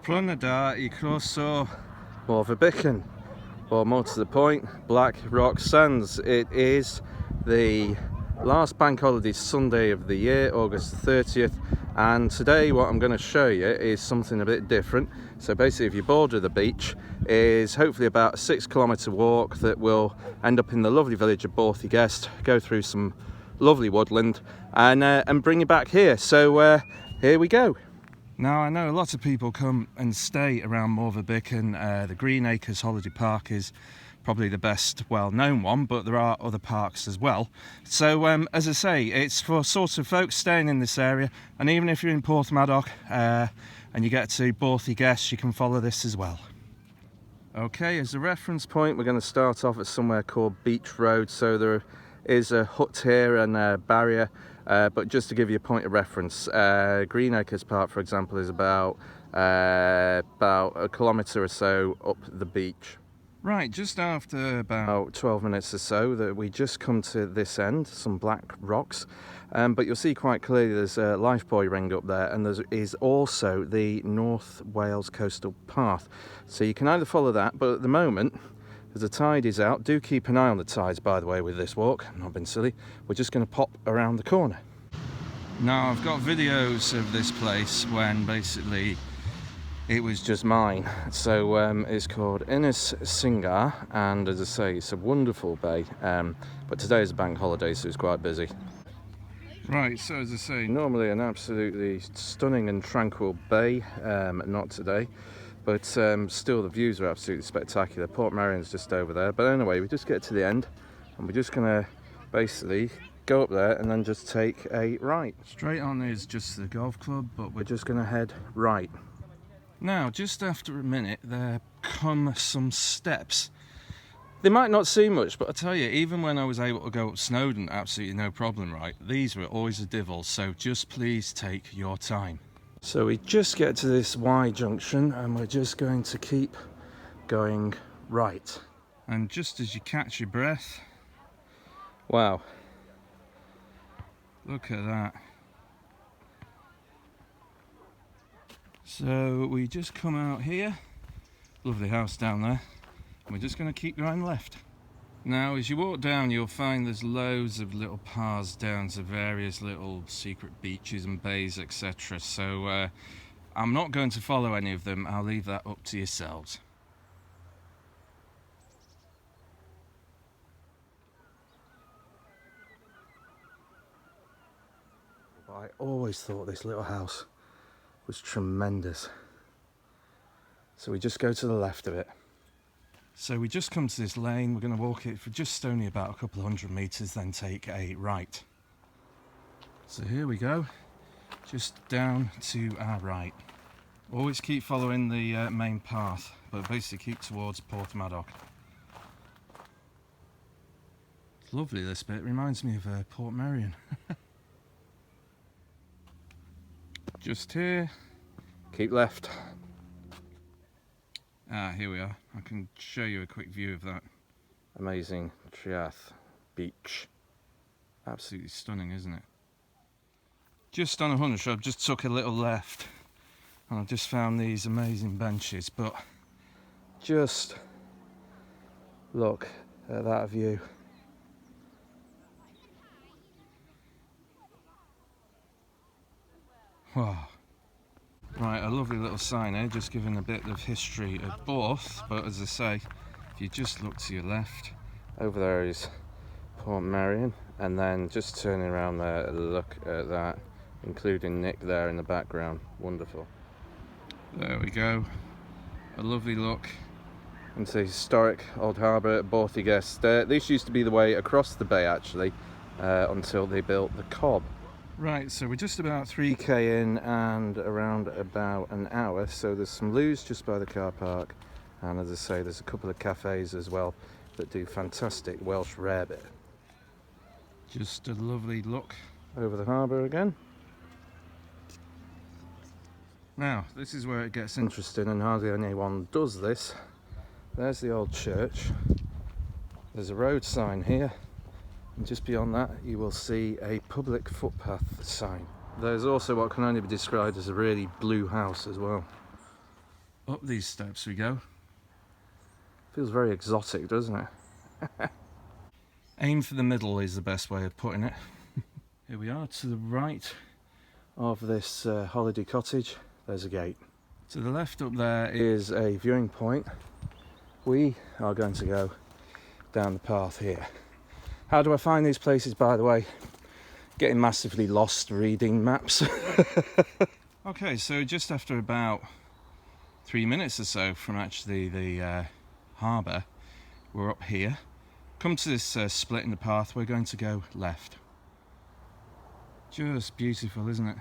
Porthmadog i croeso Morfa Bychan, or more to the point, Black Rock Sands. It is the last bank holiday Sunday of the year, August the 30th, and today what I'm going to show you is something a bit different. So basically, if you border the beach, is hopefully about a 6-kilometre walk that will end up in the lovely village of Borth-Y-Gest, go through some lovely woodland, and bring you back here. So here we go. Now, I know a lot of people come and stay around Morfa Bychan. The Greenacres holiday park is probably the best well-known one, but there are other parks as well. So as I say, it's for sort of folks staying in this area, and even if you're in Porthmadog and you get to Borth-Y-Gest, you can follow this as well. Okay, as a reference point, we're going to start off at somewhere called Beach Road. So there is a hut here and a barrier, but just to give you a point of reference, Greenacres Park, for example, is about a kilometre or so up the beach. Right, just after about 12 minutes or so, that we just come to this end, some black rocks, but you'll see quite clearly there's a life buoy ring up there, and there is also the North Wales Coastal Path. So you can either follow that, but at the moment, as the tide is out, do keep an eye on the tides, by the way, with this walk. I'm not being silly. We're just going to pop around the corner. Now, I've got videos of this place when basically it was just mine. So it's called Innes Singar, and as I say, it's a wonderful bay. But today is a bank holiday, so it's quite busy. Right, so as I say, normally an absolutely stunning and tranquil bay, not today. But still, the views are absolutely spectacular. Portmarion's just over there. But anyway, we just get to the end, and we're just going to basically go up there and then just take a right. Straight on is just the golf club, but we're just going to head right. Now, just after a minute, there come some steps. They might not seem much, but I tell you, even when I was able to go up Snowdon, absolutely no problem, right? These were always a divil, so just please take your time. So we just get to this Y junction, and we're just going to keep going right. And just as you catch your breath, wow, look at that. So we just come out here, lovely house down there, and we're just going to keep going left. Now, as you walk down, you'll find there's loads of little paths down to various little secret beaches and bays, etc. So I'm not going to follow any of them. I'll leave that up to yourselves. I always thought this little house was tremendous. So we just go to the left of it. So we just come to this lane. We're going to walk it for just only about a couple of 100 metres, then take a right. So here we go, just down to our right. Always keep following the main path, but basically keep towards Porthmadog. It's lovely, this bit. Reminds me of Portmarion. Just here, keep left. Here we are. I can show you a quick view of that amazing Triath beach. Absolutely stunning, isn't it? Just on a hunch, I've just took a little left, and I've just found these amazing benches, but just look at that view. Wow. Right, a lovely little sign here, just giving a bit of history of Borth, but as I say, if you just look to your left, over there is Portmarion, and then just turning around there, look at that, including Nick there in the background. Wonderful. There we go, a lovely look into the historic old harbour at Borth-Y-Gest. This used to be the way across the bay, actually, until they built the Cobb. Right, so we're just about 3k in and around about an hour, so there's some loos just by the car park, and as I say, there's a couple of cafes as well that do fantastic Welsh rarebit. Just a lovely look over the harbour again. Now, this is where it gets interesting, and hardly anyone does this. There's the old church, there's a road sign here, and just beyond that you will see a public footpath sign. There's also what can only be described as a really blue house as well. up these steps we go. Feels very exotic, doesn't it? Aim for the middle is the best way of putting it. Here we are, to the right of this holiday cottage, there's a gate. To the left up there is a viewing point. We are going to go down the path here. How do I find these places, by the way? Getting massively lost reading maps. Okay, so just after about 3 minutes or so from actually the harbour, we're up here. Come to this split in the path, we're going to go left. Just beautiful, isn't it?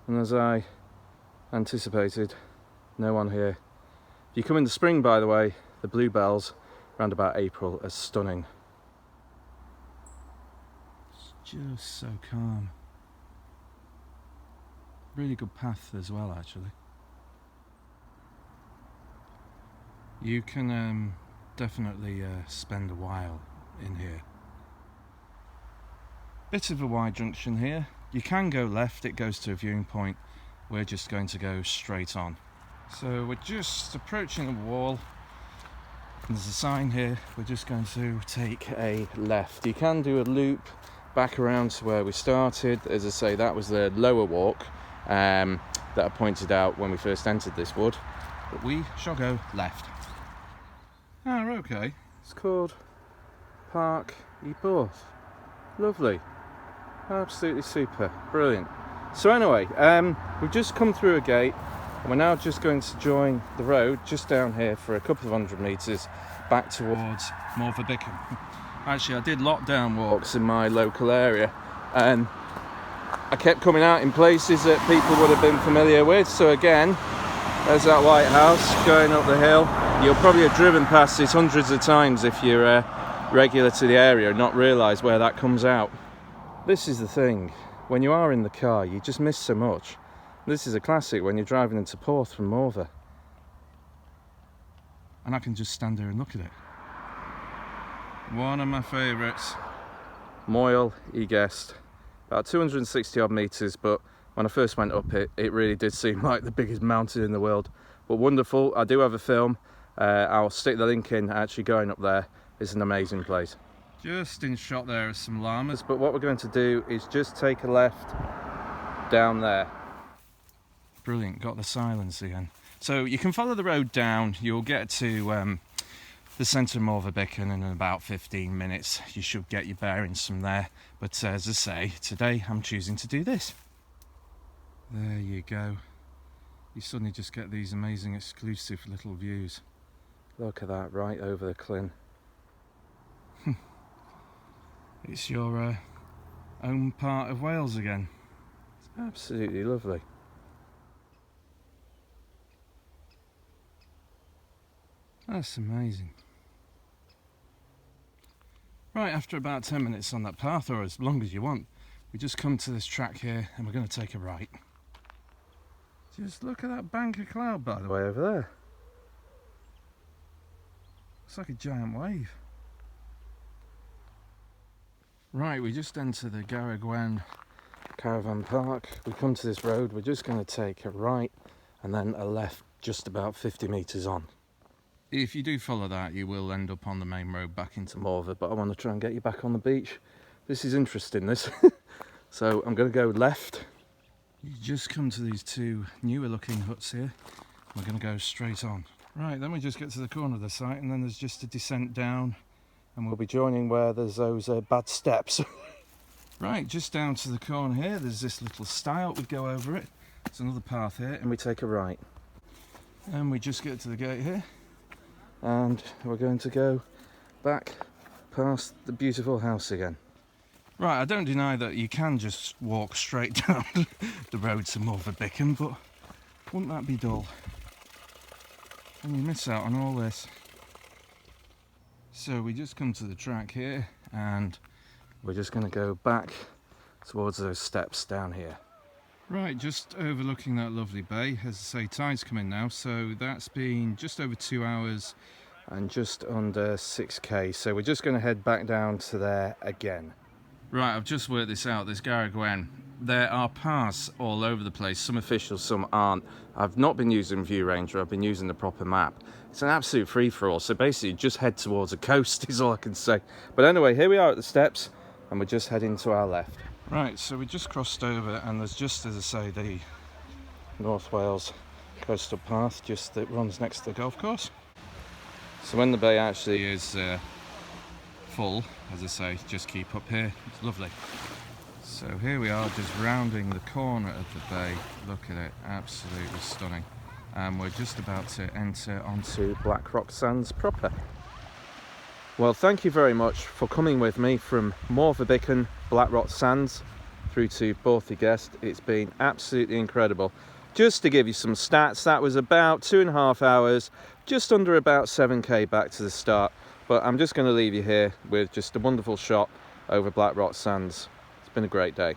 And as I anticipated, no one here. If you come in the spring, by the way, the bluebells around about April are stunning. It's just so calm. Really good path as well, actually. You can definitely spend a while in here. Bit of a wide junction here. You can go left, it goes to a viewing point. We're just going to go straight on. So we're just approaching the wall. There's a sign here. We're just going to take a left. You can do a loop back around to where we started. As I say, that was the lower walk that I pointed out when we first entered this wood. But we shall go left. Ah, okay. It's called Borth-Y Gest. Lovely. Absolutely super. Brilliant. So anyway, we've just come through a gate and we're now just going to join the road just down here for a couple of 100 metres back towards Morfa Bychan. Actually, I did lockdown walks in my local area and I kept coming out in places that people would have been familiar with. So again, there's that white house going up the hill. You'll probably have driven past this hundreds of times if you're regular to the area and not realise where that comes out. This is the thing, when you are in the car you just miss so much. This is a classic when you're driving into Porth from Morfa. And I can just stand there and look at it. One of my favourites. Moel y Gest. About 260 odd metres, but when I first went up it, it really did seem like the biggest mountain in the world. But wonderful. I do have a film. I'll stick the link in actually going up there. It's an amazing place. Just in shot there are some llamas, but what we're going to do is just take a left down there. Brilliant, got the silence again. So you can follow the road down, you'll get to the centre of Morfa Bychan in about 15 minutes. You should get your bearings from there, but as I say, today I'm choosing to do this. There you go. You suddenly just get these amazing exclusive little views. Look at that, right over the Clin. It's your own part of Wales again. It's absolutely lovely. That's amazing. Right, after about 10 minutes on that path, or as long as you want, we just come to this track here and we're going to take a right. Just look at that bank of cloud, by the way, over there. It's like a giant wave. Right, we just enter the Greenacres caravan park. We come to this road, we're just going to take a right and then a left just about 50 metres on. If you do follow that, you will end up on the main road back into Morfa, but I want to try and get you back on the beach. This is interesting, this. So I'm going to go left. You just come to these two newer looking huts here. We're going to go straight on. Right, then we just get to the corner of the site and then there's just a descent down. And we'll be joining where there's those bad steps. Right, just down to the corner here, there's this little stile, we go over it. It's another path here, and we take a right. And we just get to the gate here. And we're going to go back past the beautiful house again. Right, I don't deny that you can just walk straight down the road to Morfa Bychan, but wouldn't that be dull? And you miss out on all this. So we just come to the track here and we're just going to go back towards those steps down here. Right, just overlooking that lovely bay. As I say, tide's come in now, so that's been just over 2 hours and just under 6k. So we're just going to head back down to there again. Right, I've just worked this out. This Greenacres there are paths all over the place, some official, some aren't. I've not been using View Ranger, I've been using the proper map. It's an absolute free-for-all, so basically just head towards the coast is all I can say. But anyway, here we are at the steps, and we're just heading to our left. Right, so we just crossed over, and there's just, as I say, the North Wales coastal path just that runs next to the golf course. So when the bay actually is full, as I say, just keep up here. It's lovely. So here we are, just rounding the corner of the bay. Look at it, absolutely stunning. And we're just about to enter onto Black Rock Sands proper. Well, thank you very much for coming with me from Morfa Bychan, Black Rock Sands through to Borth-Y-Gest. It's been absolutely incredible. Just to give you some stats, that was about 2.5 hours, just under about 7k back to the start. But I'm just going to leave you here with just a wonderful shot over Black Rock Sands. It's been a great day.